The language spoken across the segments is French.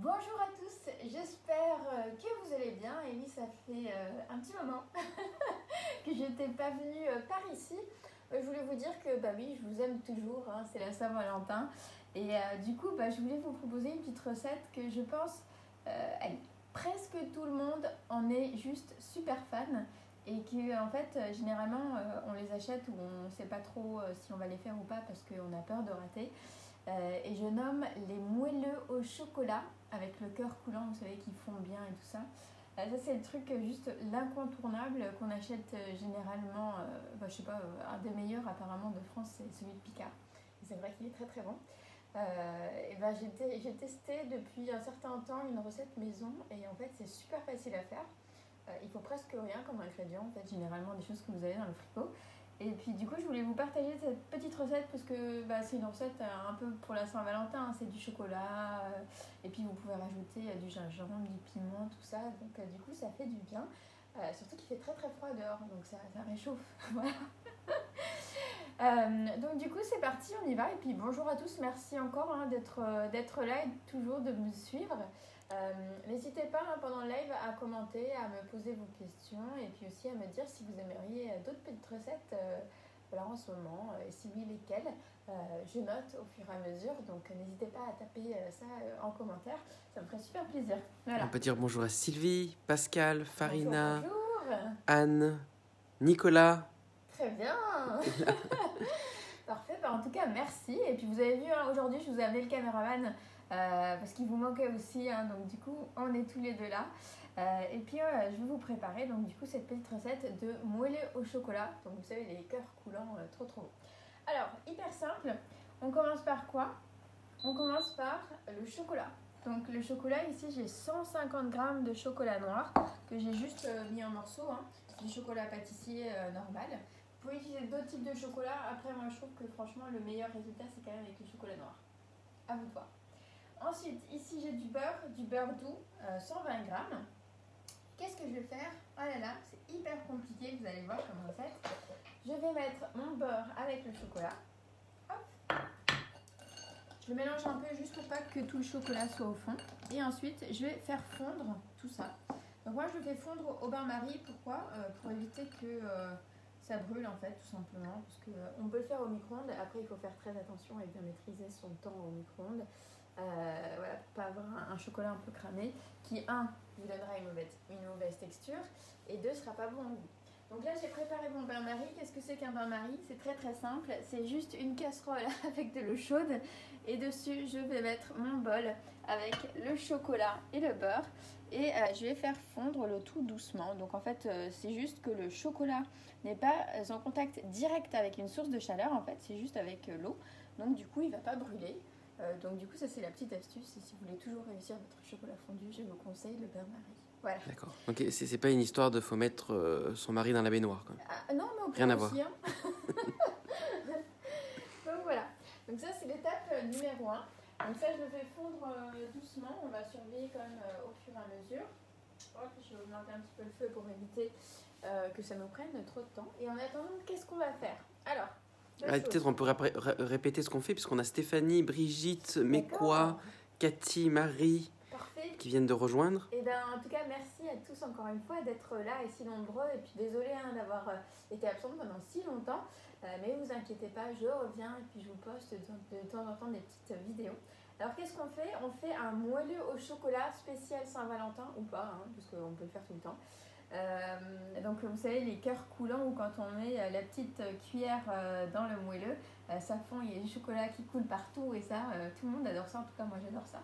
Bonjour à tous, j'espère que vous allez bien. Et oui, ça fait un petit moment que je n'étais pas venue par ici. Je voulais vous dire que oui, je vous aime toujours, hein, c'est la Saint-Valentin. Et du coup, je voulais vous proposer une petite recette que je pense, allez, presque tout le monde en est juste super fan. Et que en fait, généralement, on les achète ou on ne sait pas trop si on va les faire ou pas parce qu'on a peur de rater. Et je nomme les moelleux au chocolat avec le cœur coulant, vous savez, qui fond bien et tout ça. Ça, c'est le truc juste l'incontournable qu'on achète généralement. Je sais pas, un des meilleurs apparemment de France, c'est celui de Picard. Et c'est vrai qu'il est très très bon. J'ai testé depuis un certain temps une recette maison et en fait c'est super facile à faire. Il faut presque rien comme ingrédient, en fait, généralement des choses que vous avez dans le frigo. Et puis du coup, je voulais vous partager cette petite recette parce que c'est une recette un peu pour la Saint-Valentin, hein. C'est du chocolat, et puis vous pouvez rajouter du gingembre, du piment, tout ça. Donc du coup, ça fait du bien. Surtout qu'il fait très très froid dehors, donc ça réchauffe. Voilà. Donc du coup, c'est parti, on y va. Et puis bonjour à tous, merci encore d'être là et toujours de me suivre. N'hésitez pas pendant le live à commenter, à me poser vos questions et puis aussi à me dire si vous aimeriez d'autres petites recettes en ce moment et si oui lesquelles. Je note au fur et à mesure, donc n'hésitez pas à taper ça en commentaire, ça me ferait super plaisir. Voilà. On peut dire bonjour à Sylvie, Pascal, Farina, bonjour. Anne, Nicolas. Très bien. Parfait, en tout cas merci. Et puis vous avez vu, aujourd'hui je vous ai amené le caméraman parce qu'il vous manquait aussi, donc du coup on est tous les deux là. Et puis je vais vous préparer donc du coup cette petite recette de moelleux au chocolat. Donc vous savez, les cœurs coulants, trop trop beaux. Alors hyper simple, on commence par quoi? On commence par le chocolat. Donc le chocolat, ici j'ai 150 g de chocolat noir que j'ai juste mis en morceaux, du chocolat pâtissier normal. Vous pouvez utiliser d'autres types de chocolat. Après, moi je trouve que franchement le meilleur résultat c'est quand même avec le chocolat noir. À vous de voir. Ensuite, ici j'ai du beurre doux, 120 g. Qu'est-ce que je vais faire? Oh là là, c'est hyper compliqué, vous allez voir comme recette. Je vais mettre mon beurre avec le chocolat. Hop. Je mélange un peu juste pour pas que tout le chocolat soit au fond. Et ensuite, je vais faire fondre tout ça. Donc moi, je le fais fondre au bain-marie. Pourquoi? Pour éviter que ça brûle en fait, tout simplement. Parce qu'on peut le faire au micro-ondes. Après, il faut faire très attention et bien maîtriser son temps au micro-ondes. Voilà, pour pas avoir un chocolat un peu cramé qui, vous donnera une mauvaise texture et deux, sera pas bon au goût. Donc là, j'ai préparé mon bain-marie. Qu'est-ce que c'est qu'un bain-marie? C'est très très simple. C'est juste une casserole avec de l'eau chaude et dessus, je vais mettre mon bol avec le chocolat et le beurre et je vais faire fondre le tout doucement. Donc en fait, c'est juste que le chocolat n'est pas en contact direct avec une source de chaleur. En fait, c'est juste avec l'eau. Donc du coup, il ne va pas brûler. Donc du coup, ça c'est la petite astuce. Et si vous voulez toujours réussir votre chocolat fondu, je vous conseille le bain-marie. Voilà. D'accord. Donc c'est pas une histoire de faut mettre son mari dans la baignoire, quoi. Non, mais on peut rien à aussi, voir. Donc voilà. Donc ça c'est l'étape numéro 1. Donc ça je le fais fondre doucement. On va surveiller quand même au fur et à mesure. Je vais augmenter un petit peu le feu pour éviter que ça nous prenne trop de temps. Et en attendant, qu'est-ce qu'on va faire? Alors, peut-être on peut répéter ce qu'on fait, puisqu'on a Stéphanie, Brigitte, Mécois, Cathy, Marie qui viennent de rejoindre. Et en tout cas, merci à tous encore une fois d'être là et si nombreux. Et puis désolée d'avoir été absente pendant si longtemps. Mais ne vous inquiétez pas, je reviens et puis je vous poste de temps en temps des petites vidéos. Alors qu'est-ce qu'on fait? On fait un moelleux au chocolat spécial Saint-Valentin ou pas, parce qu'on peut le faire tout le temps. Donc vous savez, les cœurs coulants où quand on met la petite cuillère dans le moelleux, ça fond, il y a du chocolat qui coule partout et ça, tout le monde adore ça. En tout cas moi j'adore ça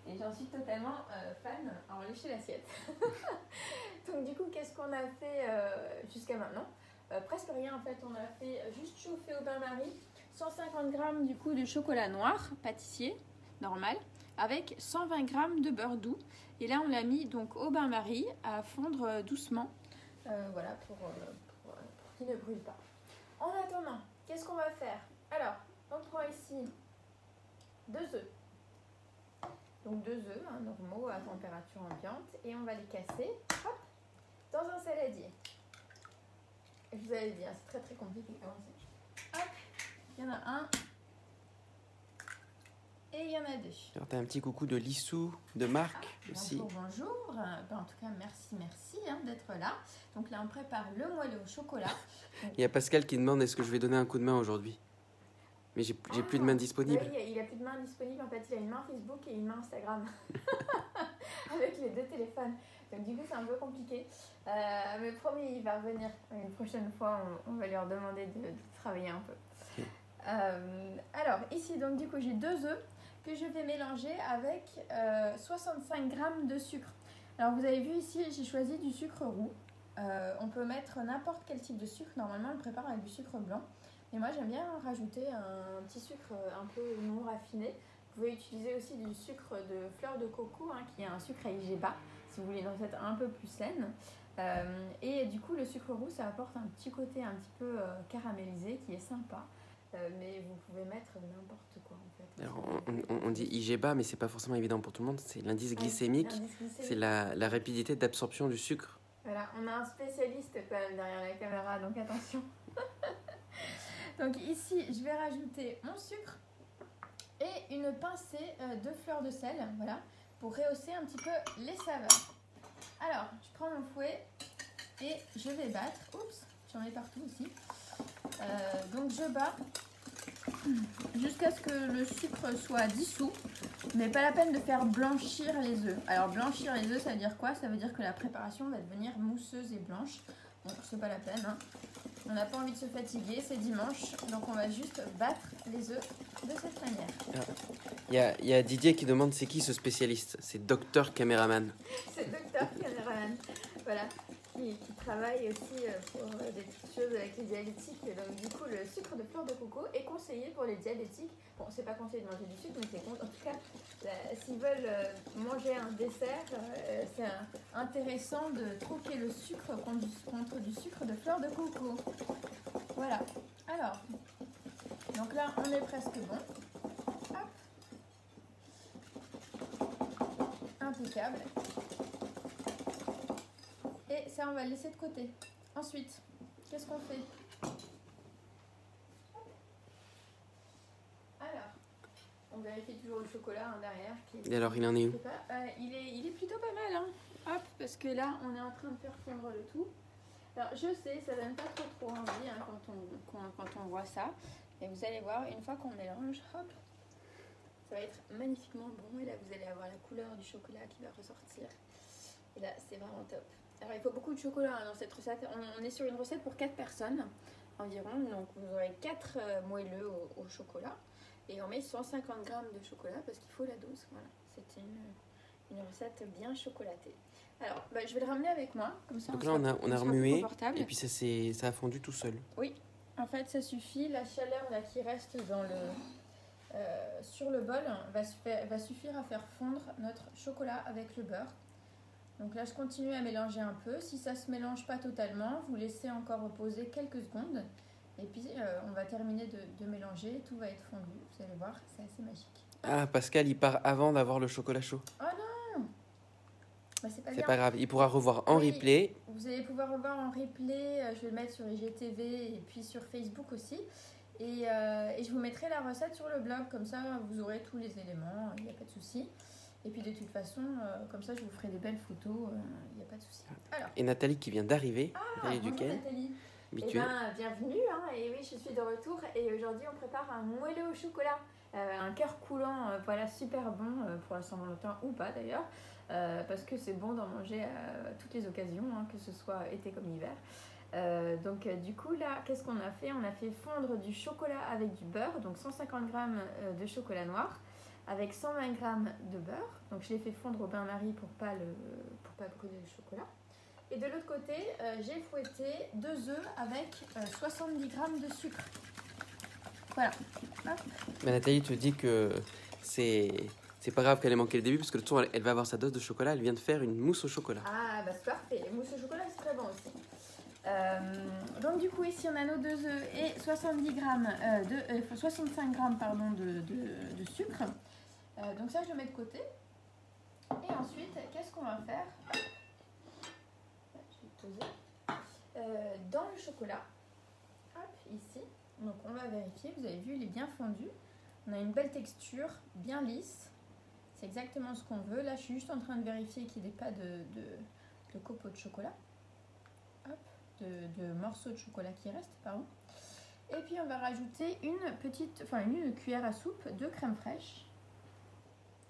et j'en suis totalement fan. Alors lécher l'assiette. Donc du coup, qu'est-ce qu'on a fait jusqu'à maintenant? Presque rien en fait. On a fait juste chauffer au bain-marie 150 g du coup de chocolat noir pâtissier normal avec 120 g de beurre doux. Et là, on l'a mis donc au bain-marie à fondre doucement, voilà, pour qu'il ne brûle pas. En attendant, qu'est-ce qu'on va faire? Alors, on prend ici 2 œufs. Donc 2 œufs normaux à température ambiante et on va les casser, hop, dans un saladier. Et je vous avais dit, c'est très très compliqué. Hop, il y en a un. Et il y y en a 2. Alors, tu as un petit coucou de Lissou, de Marc aussi. Bonjour. En tout cas, merci d'être là. Donc là, on prépare le moelleux au chocolat. Il y a Pascal qui demande est-ce que je vais donner un coup de main aujourd'hui. Mais j'ai plus de main disponible. Oui, il a plus de main disponible. En fait, il a une main Facebook et une main Instagram. Avec les 2 téléphones. Donc du coup, c'est un peu compliqué. Mais promis, il va revenir. Une prochaine fois, on va lui demander de travailler un peu. Alors, ici, donc du coup, j'ai 2 œufs que je vais mélanger avec 65 g de sucre. Alors, vous avez vu ici, j'ai choisi du sucre roux. On peut mettre n'importe quel type de sucre. Normalement, on le prépare avec du sucre blanc. Mais moi, j'aime bien rajouter un petit sucre un peu non raffiné. Vous pouvez utiliser aussi du sucre de fleur de coco, qui est un sucre à IGBA, si vous voulez une recette un peu plus saine. Et du coup, le sucre roux, ça apporte un petit côté un petit peu caramélisé qui est sympa. Mais vous pouvez mettre n'importe quoi en fait. Alors, on dit IGBA, mais c'est pas forcément évident pour tout le monde. C'est l'indice glycémique, c'est la rapidité d'absorption du sucre. Voilà, on a un spécialiste quand même derrière la caméra, donc attention. Donc ici, je vais rajouter mon sucre et une pincée de fleur de sel, voilà, pour rehausser un petit peu les saveurs. Alors, je prends mon fouet et je vais battre. Oups, j'en ai partout aussi. Donc je bats jusqu'à ce que le sucre soit dissous, mais pas la peine de faire blanchir les œufs. Alors blanchir les œufs, ça veut dire quoi? Ça veut dire que la préparation va devenir mousseuse et blanche. Donc c'est pas la peine. On n'a pas envie de se fatiguer, c'est dimanche, donc on va juste battre les œufs de cette manière. Il y a Didier qui demande c'est qui ce spécialiste? C'est Docteur Caméraman. C'est Docteur Caméraman, voilà, qui travaille aussi pour des petites choses avec les diabétiques. Donc du coup, le sucre de fleur de coco est conseillé pour les diabétiques. Bon, c'est pas conseillé de manger du sucre, mais c'est en tout cas, s'ils veulent manger un dessert, c'est intéressant de troquer le sucre contre du sucre de fleur de coco. Voilà. Alors, donc là, on est presque bon. Hop. Impeccable. Et ça, on va le laisser de côté. Ensuite, qu'est-ce qu'on fait? Alors, on vérifie toujours le chocolat derrière. Et alors, il en est où? Il est plutôt pas mal. Hop, parce que là, on est en train de faire fondre le tout. Alors, je sais, ça donne pas trop envie quand on voit ça. Et vous allez voir, une fois qu'on mélange, hop, ça va être magnifiquement bon. Et là, vous allez avoir la couleur du chocolat qui va ressortir. Et là, c'est vraiment top. Alors, il faut beaucoup de chocolat dans cette recette. On est sur une recette pour 4 personnes environ. Donc, vous aurez 4 moelleux au chocolat. Et on met 150 g de chocolat parce qu'il faut la dose. Voilà, c'est une recette bien chocolatée. Alors, je vais le ramener avec moi. Comme ça, donc là, on a remué et puis ça a fondu tout seul. Oui, en fait, ça suffit. La chaleur là, qui reste sur le bol va suffire à faire fondre notre chocolat avec le beurre. Donc là, je continue à mélanger un peu. Si ça ne se mélange pas totalement, vous laissez encore reposer quelques secondes. Et puis, on va terminer de mélanger. Tout va être fondu. Vous allez voir, c'est assez magique. Ah, Pascal, il part avant d'avoir le chocolat chaud. Oh non! C'est pas grave, il pourra revoir en replay. Vous allez pouvoir revoir en replay. Je vais le mettre sur IGTV et puis sur Facebook aussi. Et je vous mettrai la recette sur le blog. Comme ça, vous aurez tous les éléments. Il n'y a pas de souci. Et puis de toute façon, comme ça, je vous ferai des belles photos. Il n'y a pas de souci. Alors. Et Nathalie qui vient d'arriver. Bonjour Nathalie. Bienvenue. Et oui, je suis de retour. Et aujourd'hui, on prépare un moelleux au chocolat. Un cœur coulant, voilà, super bon pour la Saint-Valentin ou pas d'ailleurs. Parce que c'est bon d'en manger à toutes les occasions, que ce soit été comme hiver. Donc du coup là, qu'est-ce qu'on a fait? On a fait fondre du chocolat avec du beurre, donc 150 g de chocolat noir avec 120 g de beurre. Donc je l'ai fait fondre au bain-marie pour pas brûler le chocolat. Et de l'autre côté, j'ai fouetté 2 œufs avec 70 g de sucre. Voilà. Hop. Mais Nathalie te dit que c'est pas grave qu'elle ait manqué le début parce que le tour elle va avoir sa dose de chocolat. Elle vient de faire une mousse au chocolat. Ah c'est parfait. La mousse au chocolat c'est très bon aussi. Donc du coup ici on a nos 2 œufs et 65 g de sucre. Donc ça je le mets de côté. Et ensuite qu'est-ce qu'on va faire? Je vais poser dans le chocolat. Hop, ici. Donc on va vérifier. Vous avez vu, il est bien fondu. On a une belle texture, bien lisse. C'est exactement ce qu'on veut. Là, je suis juste en train de vérifier qu'il n'y ait pas de copeaux de chocolat. Hop, de morceaux de chocolat qui restent, pardon. Et puis, on va rajouter une cuillère à soupe de crème fraîche.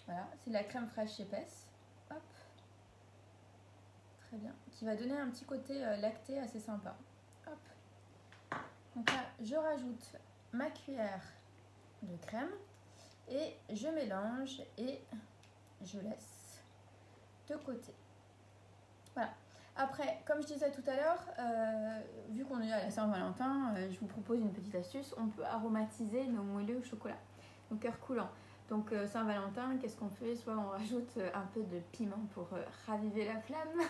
Voilà, c'est de la crème fraîche épaisse. Hop. Très bien. Qui va donner un petit côté lacté assez sympa. Hop. Donc là, je rajoute ma cuillère de crème et je mélange et je laisse de côté. Voilà. Après, comme je disais tout à l'heure, vu qu'on est à la Saint-Valentin, je vous propose une petite astuce. On peut aromatiser nos moelleux au chocolat, au cœur coulant. Donc Saint-Valentin, qu'est-ce qu'on fait? Soit on rajoute un peu de piment pour raviver la flamme,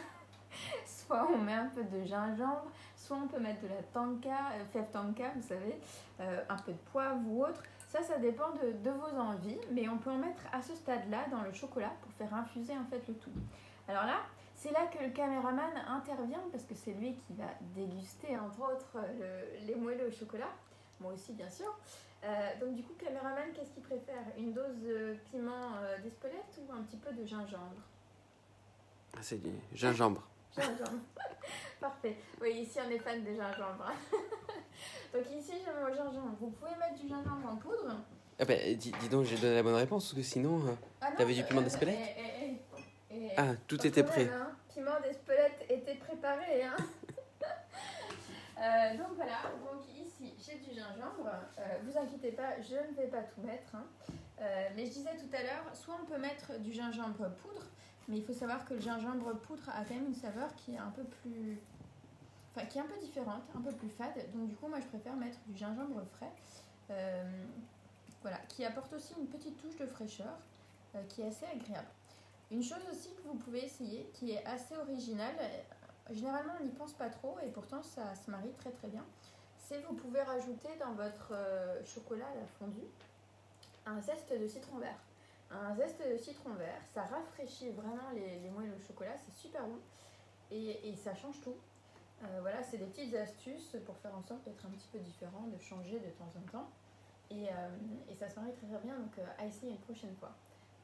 soit on met un peu de gingembre, soit on peut mettre de la tanka, fève tanka, vous savez, un peu de poivre ou autre. Ça dépend de vos envies, mais on peut en mettre à ce stade-là dans le chocolat pour faire infuser en fait le tout. Alors là, c'est là que le caméraman intervient parce que c'est lui qui va déguster entre autres les moelleux au chocolat, moi aussi bien sûr. Donc du coup, caméraman, qu'est-ce qu'il préfère? Une dose de piment d'Espelette ou un petit peu de gingembre? C'est du gingembre. Gingembre. Parfait. Oui, ici on est fan de gingembre. Donc ici j'ai mon gingembre. Vous pouvez mettre du gingembre en poudre. Ah bah, dis donc, j'ai donné la bonne réponse, parce que sinon, t'avais du piment d'Espelette. Ah, tout était prêt. Hein, piment d'Espelette était préparé. Hein. Donc voilà, donc ici j'ai du gingembre. Vous inquiétez pas, je ne vais pas tout mettre. Hein. Mais je disais tout à l'heure, soit on peut mettre du gingembre poudre, mais il faut savoir que le gingembre poudre a quand même une saveur qui est un peu plus... Enfin, qui est un peu différente, un peu plus fade. Donc du coup, moi je préfère mettre du gingembre frais. Voilà, qui apporte aussi une petite touche de fraîcheur, qui est assez agréable. Une chose aussi que vous pouvez essayer, qui est assez originale, généralement on n'y pense pas trop et pourtant ça se marie très très bien, c'est vous pouvez rajouter dans votre chocolat à la fondue un zeste de citron vert. Un zeste de citron vert, ça rafraîchit vraiment les moelleux au chocolat, c'est super bon et ça change tout. Voilà, c'est des petites astuces pour faire en sorte d'être un petit peu différent, de changer de temps en temps et ça se marie très très bien, donc à essayer une prochaine fois.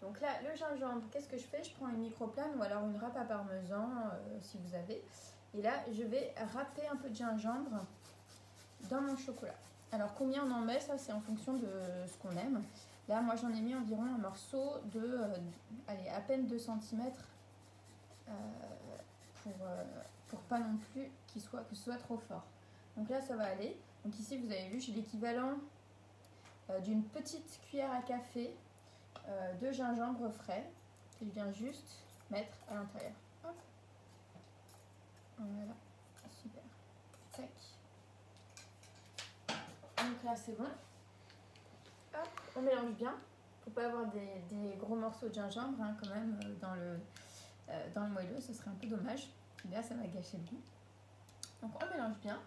Donc là, le gingembre, qu'est-ce que je fais? Je prends une microplane ou alors une râpe à parmesan, si vous avez. Et là, je vais râper un peu de gingembre dans mon chocolat. Alors, combien on en met? Ça, c'est en fonction de ce qu'on aime. Là, moi, j'en ai mis environ un morceau de, allez, à peine 2 cm pour pas non plus que ce soit trop fort. Donc là, ça va aller. Donc ici, vous avez vu, j'ai l'équivalent d'une petite cuillère à café de gingembre frais que je viens juste mettre à l'intérieur. Hop. Voilà, super. Tac. Donc là c'est bon. Hop, on mélange bien. Faut pas avoir des gros morceaux de gingembre hein, quand même dans le moelleux, ce serait un peu dommage. Là ça va gâcher le goût. Donc on mélange bien.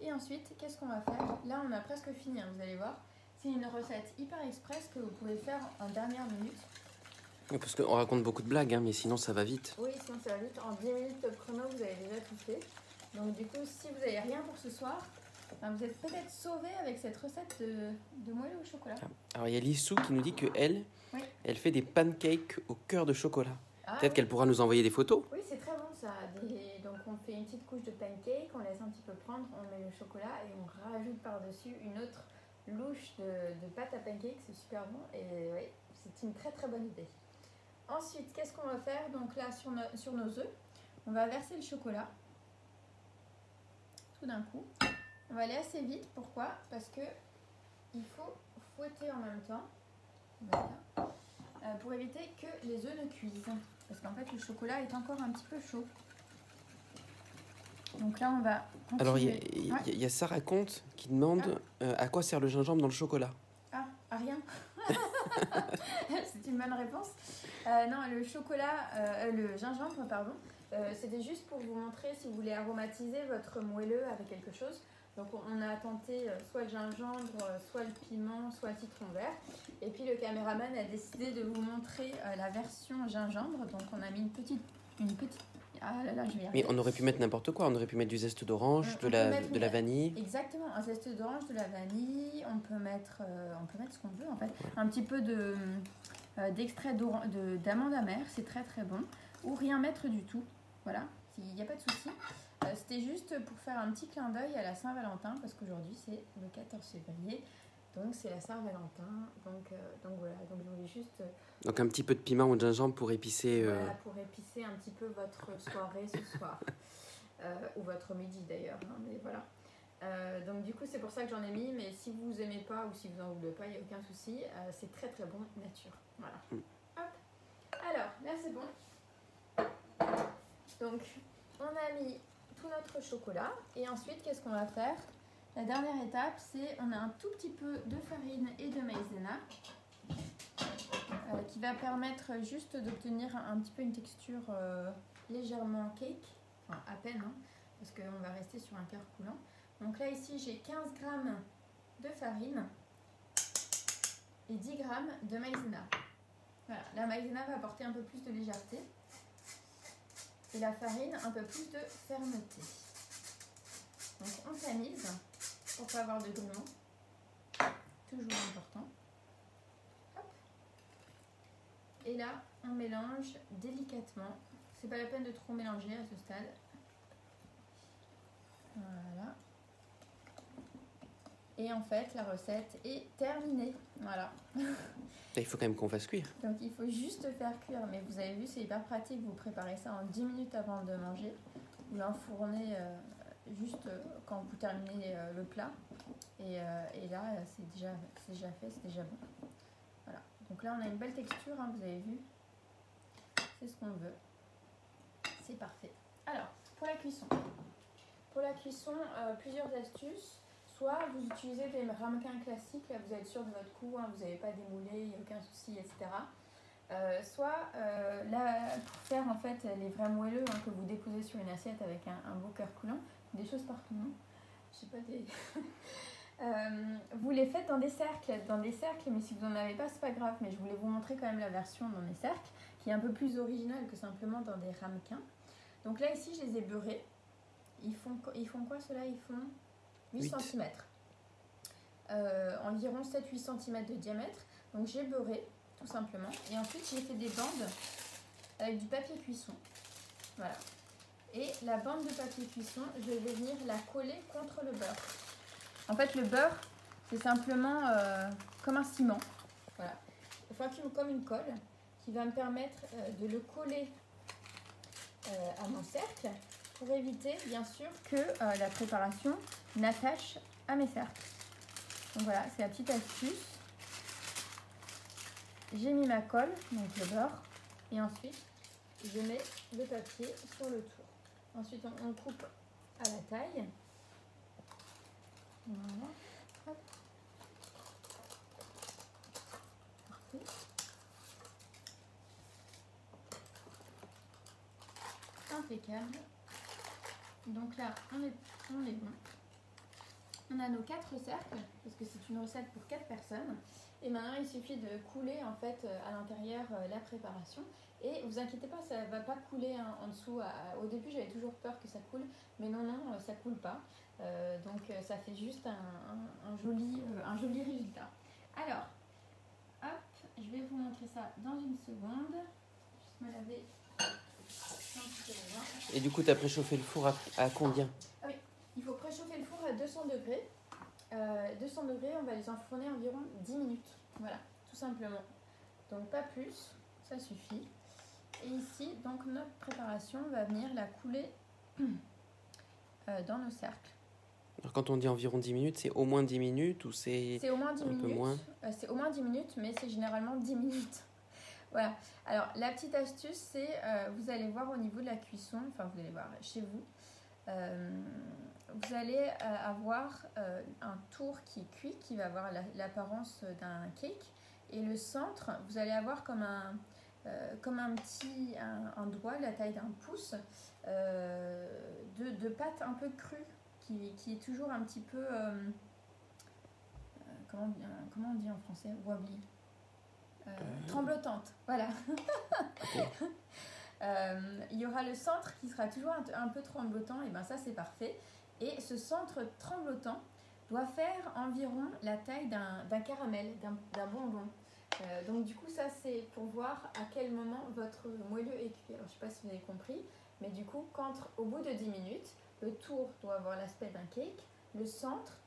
Et ensuite, qu'est-ce qu'on va faire? Là on a presque fini, hein, vous allez voir. C'est une recette hyper express que vous pouvez faire en dernière minute. Oui, parce qu'on raconte beaucoup de blagues, hein, mais sinon ça va vite. Oui, sinon ça va vite. En 10 minutes top chrono, vous avez déjà tout fait. Donc du coup, si vous n'avez rien pour ce soir, ben, vous êtes peut-être sauvé avec cette recette de moelleux au chocolat. Alors il y a Lissou qui nous dit qu'elle, oui. Elle fait des pancakes au cœur de chocolat. Ah, peut-être oui. qu'elle pourra nous envoyer des photos. Oui, c'est très bon ça. Donc on fait une petite couche de pancake, on laisse un petit peu prendre, on met le chocolat et on rajoute par-dessus une autre louche de pâte à pancake, c'est super bon et oui, c'est une très très bonne idée. Ensuite, qu'est-ce qu'on va faire? Donc là, sur nos œufs, on va verser le chocolat tout d'un coup. On va aller assez vite, pourquoi? Parce que il faut fouetter en même temps, voilà, pour éviter que les œufs ne cuisent. Parce qu'en fait, le chocolat est encore un petit peu chaud. Donc là, on va continuer. Alors, il y a Sarah Comte qui demande à quoi sert le gingembre dans le chocolat? Ah, à rien. C'est une bonne réponse. Non, le gingembre, pardon, c'était juste pour vous montrer si vous voulez aromatiser votre moelleux avec quelque chose. Donc on a tenté soit le gingembre, soit le piment, soit le citron vert. Et puis le caméraman a décidé de vous montrer la version gingembre. Donc on a mis Ah là là, je vais y arriver. Mais on aurait pu mettre n'importe quoi. On aurait pu mettre du zeste d'orange, de la vanille. Exactement, un zeste d'orange, de la vanille. On peut mettre ce qu'on veut en fait. Ouais. Un petit peu d'extrait d'amande amère, c'est très très bon. Ou rien mettre du tout. Voilà, il n'y a pas de souci. C'était juste pour faire un petit clin d'œil à la Saint-Valentin, parce qu'aujourd'hui c'est le 14 février. Donc c'est la Saint-Valentin, donc voilà, donc je voulais juste... Donc un petit peu de piment ou de gingembre pour épicer... Voilà, pour épicer un petit peu votre soirée ce soir, ou votre midi d'ailleurs, hein, mais voilà. Donc du coup c'est pour ça que j'en ai mis, mais si vous aimez pas ou si vous en voulez pas, il n'y a aucun souci, c'est très très bon nature, voilà. Hop. Alors, là c'est bon. Donc on a mis tout notre chocolat, et ensuite qu'est-ce qu'on va faire ? La dernière étape, c'est on a un tout petit peu de farine et de maïzena qui va permettre juste d'obtenir un petit peu une texture légèrement cake, enfin à peine, hein, parce qu'on va rester sur un cœur coulant. Donc là ici j'ai 15 g de farine et 10 g de maïzena. Voilà, la maïzena va apporter un peu plus de légèreté et la farine un peu plus de fermeté. Donc on tamise pour ne pas avoir de grumeaux, toujours important. Hop. Et là, on mélange délicatement. C'est pas la peine de trop mélanger à ce stade. Voilà. Et en fait, la recette est terminée. Voilà. Il faut quand même qu'on fasse cuire. Donc il faut juste faire cuire. Mais vous avez vu, c'est hyper pratique. Vous préparez ça en 10 minutes avant de manger. Vous l'enfournez juste quand vous terminez le plat. Et là, c'est déjà fait, c'est déjà bon. Voilà. Donc là, on a une belle texture, hein, vous avez vu. C'est ce qu'on veut. C'est parfait. Alors, pour la cuisson. Pour la cuisson, plusieurs astuces. Soit vous utilisez des ramequins classiques, là vous êtes sûr de votre coup, hein, vous n'avez pas démoulé, il n'y a aucun souci, etc. Soit là, pour faire en fait les vrais moelleux, hein, que vous déposez sur une assiette avec un beau cœur coulant, des choses partout, non ? Je sais pas, des... vous les faites dans des cercles, mais si vous n'en avez pas, c'est pas grave. Mais je voulais vous montrer quand même la version dans des cercles, qui est un peu plus originale que simplement dans des ramequins. Donc là, ici, je les ai beurrés. Ils font quoi ceux-là ? Ils font 8 cm. Environ 7-8 cm de diamètre. Donc j'ai beurré, tout simplement. Et ensuite, j'ai fait des bandes avec du papier cuisson. Voilà. Et la bande de papier cuisson, je vais venir la coller contre le beurre. En fait, le beurre, c'est simplement comme un ciment. Voilà. Enfin, comme une colle qui va me permettre de le coller à mon cercle pour éviter, bien sûr, que la préparation n'attache à mes cercles. Donc voilà, c'est la petite astuce. J'ai mis ma colle, donc le beurre, et ensuite, je mets le papier sur le tour. Ensuite, on coupe à la taille. Voilà. Hop. Parfait. Impeccable. Donc là, on est bon. On a nos 4 cercles, parce que c'est une recette pour 4 personnes. Et maintenant, il suffit de couler en fait à l'intérieur la préparation. Et vous inquiétez pas, ça va pas couler hein, en dessous. Au début, j'avais toujours peur que ça coule, mais non, ça coule pas. Donc ça fait juste un joli résultat. Alors, hop, je vais vous montrer ça dans une seconde. Juste me laver. Et du coup, tu as préchauffé le four à combien ? Ah oui, il faut préchauffer le four à 200 degrés. 200 degrés, on va les enfourner environ 10 minutes. Voilà, tout simplement. Donc pas plus, ça suffit. Et ici, donc notre préparation va venir la couler dans nos cercles. Alors quand on dit environ 10 minutes, c'est au moins 10 minutes ou c'est au moins 10 minutes. Peu moins c'est au moins 10 minutes, mais c'est généralement 10 minutes. Voilà. Alors, la petite astuce, c'est vous allez voir au niveau de la cuisson, enfin, vous allez voir chez vous, vous allez avoir un tour qui est cuit, qui va avoir l'apparence d'un cake. Et le centre, vous allez avoir comme un doigt, la taille d'un pouce, de pâte un peu crue, qui est toujours un petit peu, comment on dit en français, wobbly, tremblotante, voilà. Il y aura le centre qui sera toujours un peu tremblotant, et bien ça c'est parfait. Et ce centre tremblotant doit faire environ la taille d'un caramel, d'un bonbon. Donc du coup ça c'est pour voir à quel moment votre moelleux est cuit. Alors je ne sais pas si vous avez compris, mais du coup au bout de 10 minutes, le tour doit avoir l'aspect d'un cake, le centre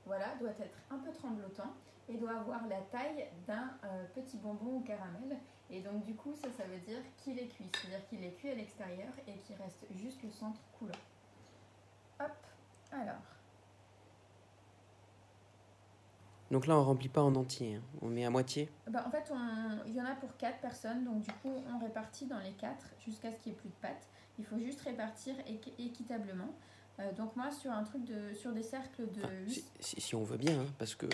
voilà, doit être un peu tremblotant et doit avoir la taille d'un petit bonbon au caramel. Et donc du coup ça veut dire qu'il est cuit, c'est-à-dire qu'il est cuit à l'extérieur et qu'il reste juste le centre coulant. Hop, alors. Donc là on remplit pas en entier, hein. On met à moitié. En fait il y en a pour 4 personnes, donc du coup on répartit dans les 4 jusqu'à ce qu'il n'y ait plus de pâte. Il faut juste répartir équitablement. Donc moi sur sur des cercles de 8... Si on veut bien, hein, parce que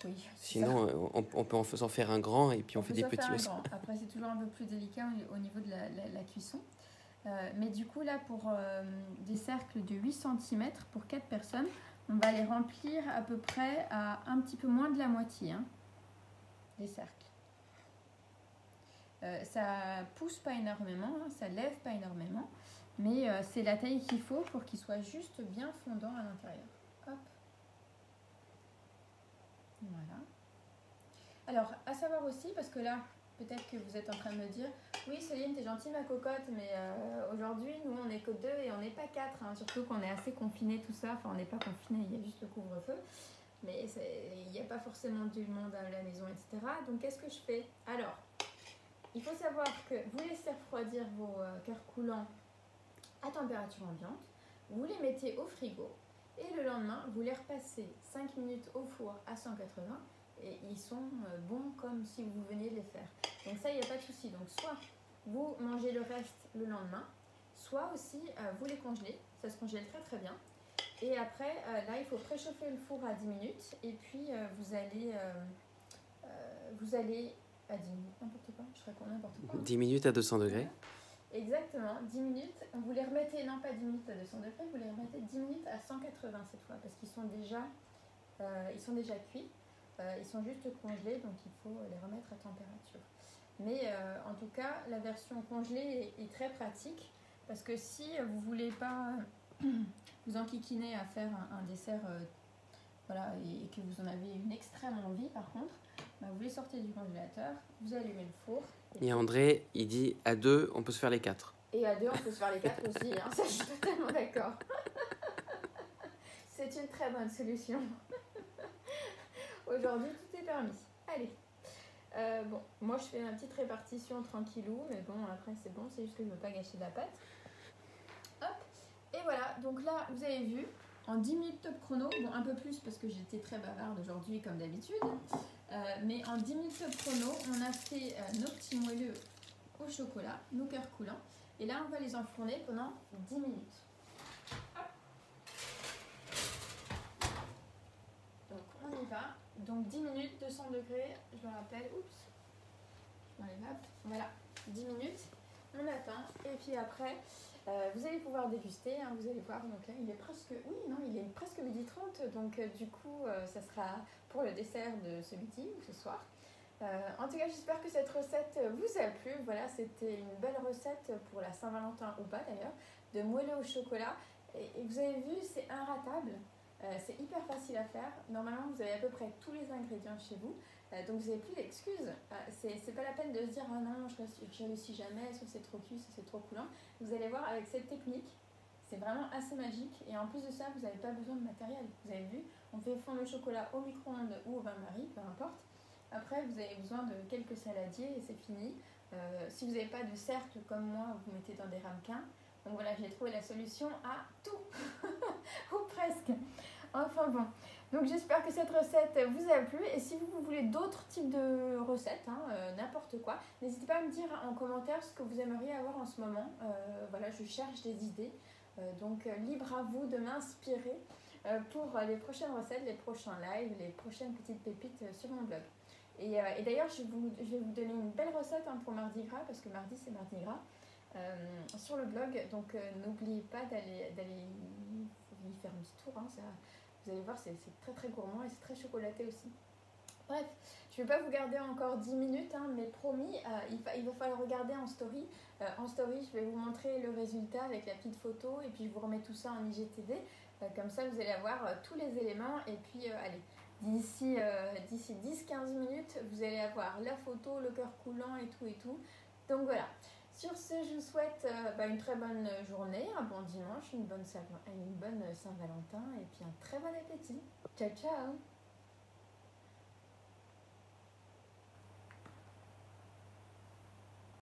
oui, sinon on peut en faire un grand et puis on fait des petits aussi. Après c'est toujours un peu plus délicat au niveau de la cuisson. Mais du coup là pour des cercles de 8 cm pour 4 personnes, on va les remplir à peu près à un petit peu moins de la moitié, hein, des cercles. Ça pousse pas énormément, hein, ça lève pas énormément, mais c'est la taille qu'il faut pour qu'il soit juste bien fondant à l'intérieur. Hop. Voilà. Alors, à savoir aussi, parce que là, peut-être que vous êtes en train de me dire « Oui, Céline, t'es gentille, ma cocotte, mais aujourd'hui, nous, on n'est que 2 et on n'est pas 4, hein, surtout qu'on est assez confinés, tout ça. Enfin, on n'est pas confinés, il y a juste le couvre-feu. Mais il n'y a pas forcément du monde à la maison, etc. Donc, qu'est-ce que je fais? Alors, il faut savoir que vous laissez refroidir vos cœurs coulants à température ambiante. Vous les mettez au frigo. Et le lendemain, vous les repassez 5 minutes au four à 180 et ils sont bons comme si vous veniez de les faire. Donc ça, il n'y a pas de souci. Donc soit vous mangez le reste le lendemain, soit aussi vous les congelez. Ça se congèle très très bien. Et après, là, il faut préchauffer le four à 10 minutes et puis vous allez à 10 minutes, n'importe quoi, je serais n'importe quoi. 10 minutes à 200 degrés. Exactement, 10 minutes. Vous les remettez, non pas 10 minutes à 200 degrés, vous les remettez 10 minutes à 180 cette fois, parce qu'ils sont déjà cuits. Ils sont juste congelés, donc il faut les remettre à température. Mais en tout cas, la version congelée est très pratique, parce que si vous ne voulez pas vous enquiquiner à faire un dessert voilà, et que vous en avez une extrême envie, par contre, vous les sortez du congélateur, vous allumez le four. Et André, il dit à 2, on peut se faire les 4. Et à 2, on peut se faire les 4 aussi, hein, ça je suis totalement d'accord. C'est une très bonne solution. Aujourd'hui, tout est permis. Allez. Bon, moi je fais ma petite répartition tranquillou, mais bon, après c'est bon, c'est juste que je ne veux pas gâcher de la pâte. Hop, et voilà, donc là, vous avez vu, en 10 minutes top chrono, bon un peu plus parce que j'étais très bavarde aujourd'hui comme d'habitude, mais en 10 minutes top chrono, on a fait nos petits moelleux au chocolat, nos cœurs coulants, et là on va les enfourner pendant 10 minutes. Hop. Donc on y va, donc 10 minutes, 200 degrés, je me rappelle, oups, je m'enlève, hop, voilà, 10 minutes, on attend, et puis après... vous allez pouvoir déguster, hein, vous allez voir, donc là il est presque, il est presque 12h30, donc du coup ça sera pour le dessert de ce midi ou ce soir. En tout cas j'espère que cette recette vous a plu, voilà c'était une belle recette pour la Saint-Valentin ou pas d'ailleurs, de moelleux au chocolat, et vous avez vu c'est inratable, c'est hyper facile à faire, normalement vous avez à peu près tous les ingrédients chez vous. Donc vous n'avez plus d'excuses, c'est pas la peine de se dire ah non je réussis jamais, soit c'est trop cuit, soit c'est trop coulant. Vous allez voir avec cette technique, c'est vraiment assez magique et en plus de ça vous n'avez pas besoin de matériel. Vous avez vu, on fait fondre le chocolat au micro-ondes ou au bain-marie, peu importe. Après vous avez besoin de quelques saladiers et c'est fini. Si vous n'avez pas de cercle comme moi, vous mettez dans des ramequins. Donc voilà, j'ai trouvé la solution à tout, ou presque. Enfin bon, donc j'espère que cette recette vous a plu et si vous voulez d'autres types de recettes, n'importe quoi, n'hésitez pas à me dire en commentaire ce que vous aimeriez avoir en ce moment. Voilà, je cherche des idées, donc libre à vous de m'inspirer pour les prochaines recettes, les prochains lives, les prochaines petites pépites sur mon blog. Et d'ailleurs, je vais vous donner une belle recette pour Mardi Gras, parce que mardi c'est Mardi Gras, sur le blog, donc n'oubliez pas d'aller y faire un petit tour, hein, ça... Vous allez voir, c'est très très gourmand et c'est très chocolaté aussi. Bref, je ne vais pas vous garder encore 10 minutes, hein, mais promis, il va falloir regarder en story. En story, je vais vous montrer le résultat avec la petite photo et puis je vous remets tout ça en IGTV. Comme ça, vous allez avoir tous les éléments. Et puis, allez, d'ici 10-15 minutes, vous allez avoir la photo, le cœur coulant et tout et tout. Donc voilà. Sur ce, je vous souhaite une très bonne journée, un bon dimanche, une bonne Saint-Valentin et puis un très bon appétit. Ciao, ciao!